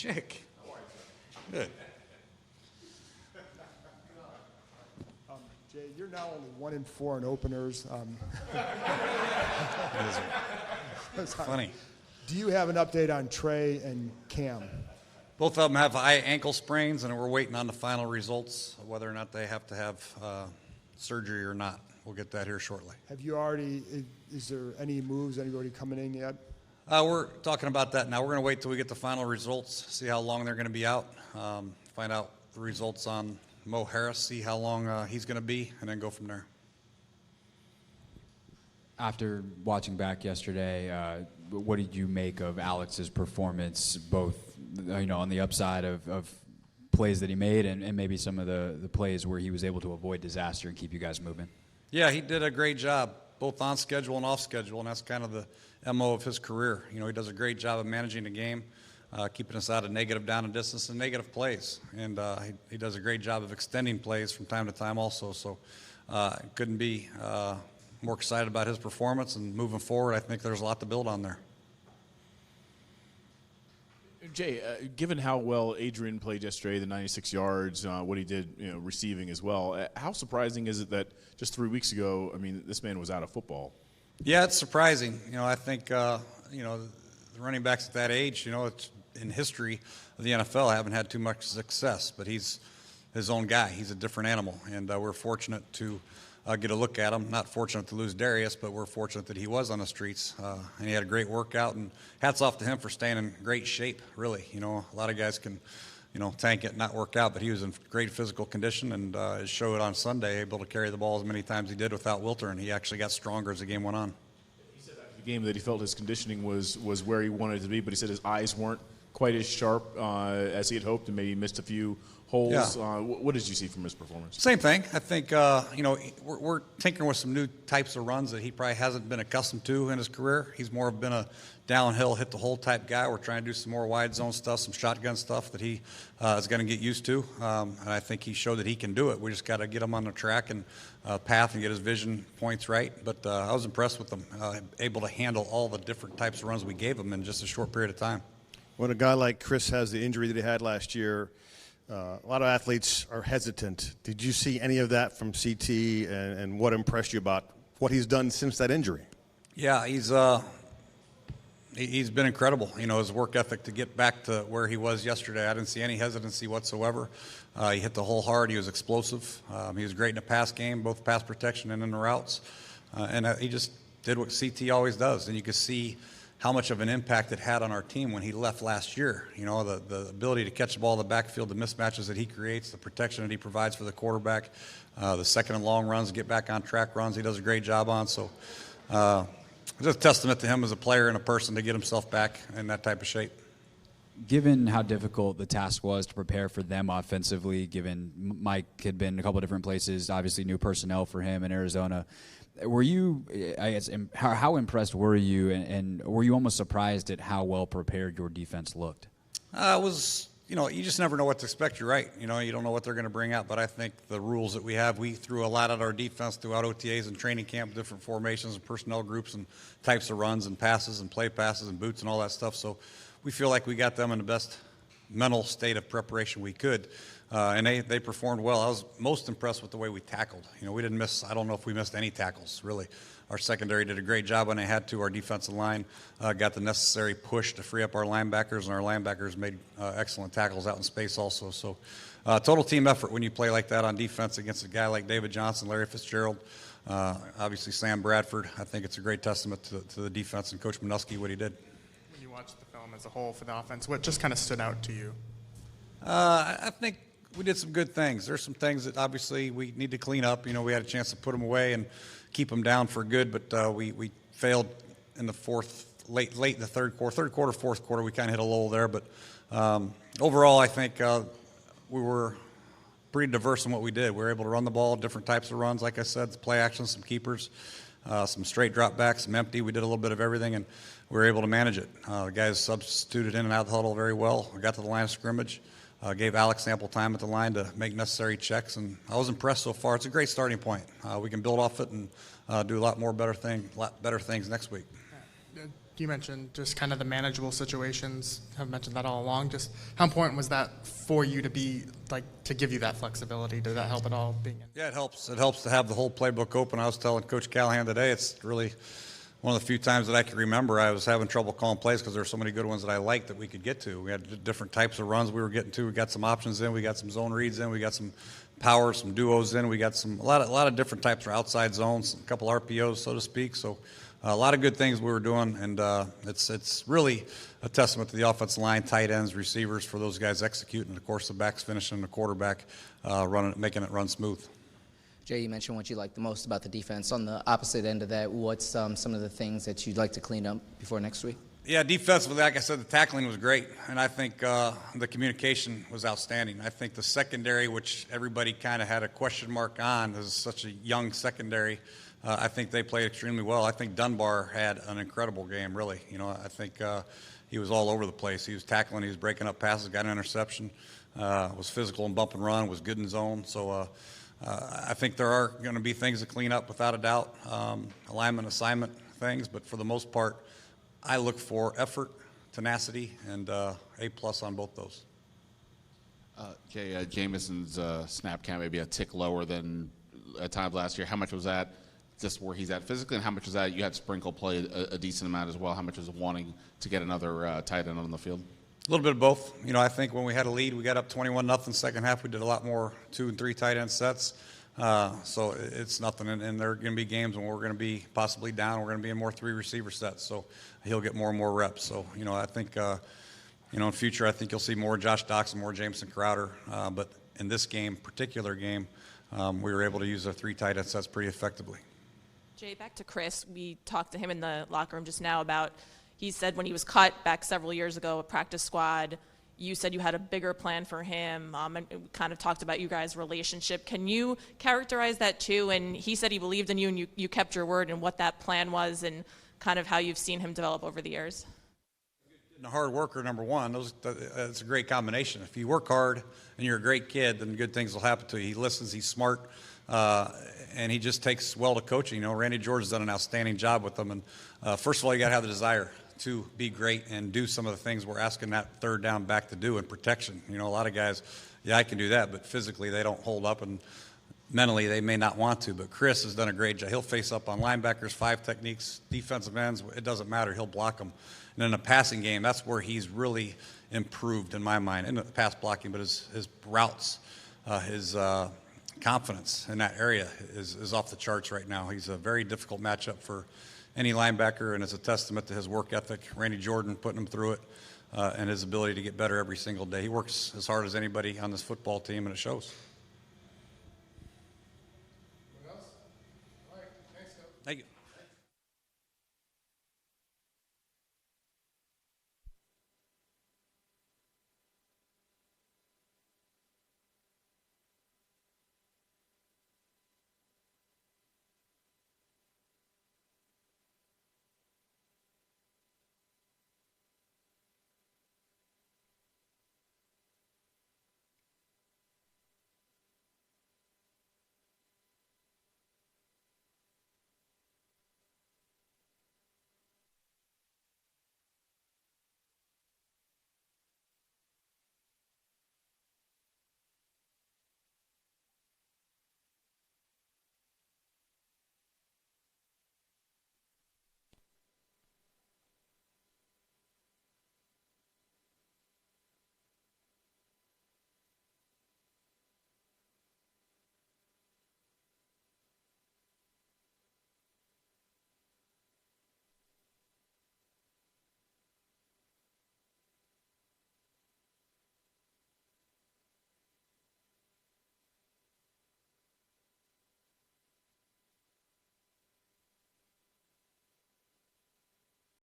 Chick. Good. Jay, you're now only 1-4 in openers. Funny. Do you have an update on Trey and Cam? Both of them have high ankle sprains, and we're waiting on the final results, whether or not they have to have surgery or not. We'll get that here shortly. Have you already, is there any moves, anybody coming in yet? We're talking about that now. We're going to wait till we get the final results, see how long they're going to be out, find out the results on Mo Harris, see how long he's going to be, and then go from there. After watching back yesterday, what did you make of Alex's performance, both on the upside of plays that he made and maybe some of the plays where he was able to avoid disaster and keep you guys moving? Yeah, he did a great job, both on schedule and off schedule, and that's kind of the MO of his career. He does a great job of managing the game, keeping us out of negative down and distance and negative plays. And he does a great job of extending plays from time to time also. So couldn't be more excited about his performance, and moving forward, I think there's a lot to build on there. Jay, given how well Adrian played yesterday, the 96 yards, what he did, receiving as well, how surprising is it that just 3 weeks ago, this man was out of football? Yeah, it's surprising. I think, the running backs at that age, it's in history of the NFL haven't had too much success, but he's his own guy. He's a different animal, and we're fortunate to get a look at him. Not fortunate to lose Darius, but we're fortunate that he was on the streets, and he had a great workout, and hats off to him for staying in great shape, really. A lot of guys can, tank it and not work out, but he was in great physical condition, and it showed on Sunday, able to carry the ball as many times as he did without Wilter, and he actually got stronger as the game went on. He said after the game that he felt his conditioning was where he wanted it to be, but he said his eyes weren't quite as sharp as he had hoped, and maybe missed a few holes. Yeah. What did you see from his performance? Same thing. I think, we're tinkering with some new types of runs that he probably hasn't been accustomed to in his career. He's more been a downhill, hit the hole type guy. We're trying to do some more wide zone stuff, some shotgun stuff that he is going to get used to. And I think he showed that he can do it. We just got to get him on the track and path and get his vision points right. But I was impressed with him, able to handle all the different types of runs we gave him in just a short period of time. When a guy like Chris has the injury that he had last year, a lot of athletes are hesitant. Did you see any of that from CT, and what impressed you about what he's done since that injury? Yeah, he's been incredible. His work ethic to get back to where he was yesterday. I didn't see any hesitancy whatsoever. He hit the hole hard. He was explosive. He was great in the pass game, both pass protection and in the routes. And he just did what CT always does. And you could see how much of an impact it had on our team when he left last year. The ability to catch the ball in the backfield, the mismatches that he creates, the protection that he provides for the quarterback, the second and long runs, get back on track runs, he does a great job on. So just a testament to him as a player and a person to get himself back in that type of shape. Given how difficult the task was to prepare for them offensively, given Mike had been a couple of different places, obviously new personnel for him in Arizona, were you, I guess, how impressed were you, and were you almost surprised at how well prepared your defense looked? It was, you just never know what to expect. You're right. You don't know what they're going to bring out, but I think the rules that we have, we threw a lot at our defense throughout OTAs and training camp, different formations and personnel groups and types of runs and passes and play passes and boots and all that stuff. So we feel like we got them in the best mental state of preparation we could. And they performed well. I was most impressed with the way we tackled. We didn't miss, I don't know if we missed any tackles, really. Our secondary did a great job when they had to. Our defensive line got the necessary push to free up our linebackers, and our linebackers made excellent tackles out in space also. So total team effort when you play like that on defense against a guy like David Johnson, Larry Fitzgerald, obviously Sam Bradford. I think it's a great testament to the defense and Coach Minuski, what he did. When you watch the film as a whole for the offense, what just kind of stood out to you? I think we did some good things. There's some things that obviously we need to clean up. We had a chance to put them away and keep them down for good, but we failed in the late in the third quarter, fourth quarter. We kind of hit a lull there, but overall, I think we were pretty diverse in what we did. We were able to run the ball, different types of runs, like I said, play action, some keepers, some straight drop backs, some empty. We did a little bit of everything, and we were able to manage it. The guys substituted in and out of the huddle very well. We got to the line of scrimmage. Gave Alex ample time at the line to make necessary checks, and I was impressed so far. It's a great starting point. We can build off it and do a lot better things next week. Can you mentioned just kind of the manageable situations. I've mentioned that all along. Just how important was that for you to be like to give you that flexibility? Did that help at all? Being in? Yeah, it helps. It helps to have the whole playbook open. I was telling Coach Callahan today, it's really one of the few times that I can remember I was having trouble calling plays because there were so many good ones that I liked that we could get to. We had different types of runs we were getting to. We got some options in. We got some zone reads in. We got some power, some duos in. We got a lot of different types of outside zones, a couple RPOs, so to speak. So a lot of good things we were doing, and it's really a testament to the offensive line, tight ends, receivers, for those guys executing, and of course the backs finishing, and the quarterback making it run smooth. Jay, you mentioned what you like the most about the defense. On the opposite end of that, what's some of the things that you'd like to clean up before next week? Yeah, defensively, like I said, the tackling was great, and I think the communication was outstanding. I think the secondary, which everybody kind of had a question mark on, is such a young secondary. I think they played extremely well. I think Dunbar had an incredible game, really. You know, I think he was all over the place. He was tackling, he was breaking up passes, got an interception, was physical and bump and run, was good in zone. So I think there are going to be things to clean up without a doubt, alignment, assignment things, but for the most part, I look for effort, tenacity, and A+ on both those. Jay, Jameson's snap count may be a tick lower than at times last year. How much was that just where he's at physically, and how much was that you had Sprinkle play a decent amount as well? How much was wanting to get another tight end on the field? A little bit of both. You know, I think when we had a lead, we got up 21-0 second half. We did a lot more 2 and 3 tight end sets. So it's nothing. And there are going to be games when we're going to be possibly down. We're going to be in more 3 receiver sets. So he'll get more and more reps. So, you know, I think, in future, I think you'll see more Josh Doxson, more Jameson Crowder. But in this particular game, we were able to use our 3 tight end sets pretty effectively. Jay, back to Chris. We talked to him in the locker room just now about, he said when he was cut back several years ago, a practice squad, you said you had a bigger plan for him, and we kind of talked about you guys' relationship. Can you characterize that too? And he said he believed in you, and you kept your word, and what that plan was, and kind of how you've seen him develop over the years. And a hard worker, number one, that's a great combination. If you work hard and you're a great kid, then good things will happen to you. He listens, he's smart, and he just takes well to coaching. You know, Randy George has done an outstanding job with them. And first of all, you got to have the desire to be great and do some of the things we're asking that third down back to do in protection. You know, a lot of guys, yeah, I can do that, but physically they don't hold up, and mentally they may not want to. But Chris has done a great job. He'll face up on linebackers, 5 techniques, defensive ends. It doesn't matter. He'll block them. And in the passing game, that's where he's really improved in my mind. In the pass blocking, but his routes, his confidence in that area is off the charts right now. He's a very difficult matchup for any linebacker, and it's a testament to his work ethic. Randy Jordan putting him through it, and his ability to get better every single day. He works as hard as anybody on this football team, and it shows. Thank you.